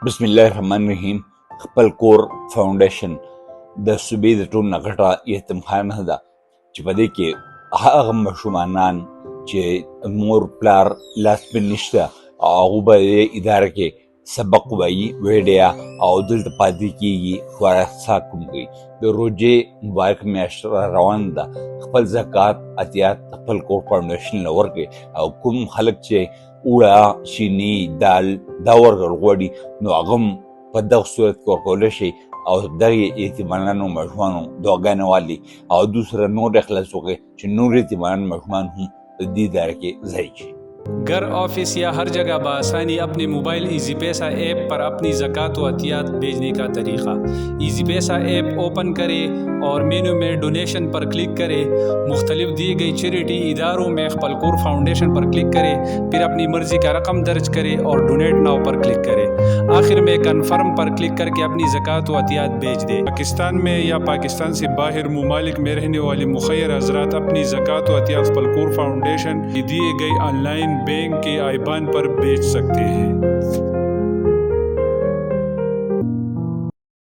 بسم الله الرحمن الرحیم. خپل کور فاونډیشن د صوبې د ټولو نه غټه یتیمخانه ده چې په دې کې هغه ماشومانان چې مور پلار لاس پرې نشته او هغوی به دې اداره کې سبق وایي ویډیا او دلته پاتې کېږي خورا څښاک هم کوي. د روژې مبارک میاشت را روانه ده. خپل زکات اتیات خپل کور فاونډیشن له ورکړئ او کوم خلک چې اوړه چیني دال دا ورکړل غواړي نو هغه هم په دغه صورت کې ورکولی شي او دغې یتیمانانو ماشومانو دعاګانې والي او دوی سره نور اخلاص وکړي چې نور یتیمان ماشومان هم په دې اداره کې ځای شي. घर ऑफिस या हर जगह बआसानी अपने मोबाइल ईजी पैसा ऐप पर अपनी ज़कात व अतियात भेजने का तरीक़ा। ईजी पैसा ऐप ओपन करें और मेनू में डोनेशन पर क्लिक करें। मुख्तलिफ दिए गई चैरिटी इदारों में खपलकोर फाउंडेशन पर क्लिक करें, फिर अपनी मर्ज़ी का रकम दर्ज करें और डोनेट नाउ पर क्लिक करें। आखिर में कन्फर्म पर क्लिक करके अपनी ज़कात व अतियात भेज दें। पाकिस्तान में या पाकिस्तान से बाहर ममालिक में रहने वाले मुखैर हज़रात अपनी ज़कात व अतियात खपलकोर फाउंडेशन की दिए गई ऑनलाइन बैंक के आईबान पर भेज सकते हैं।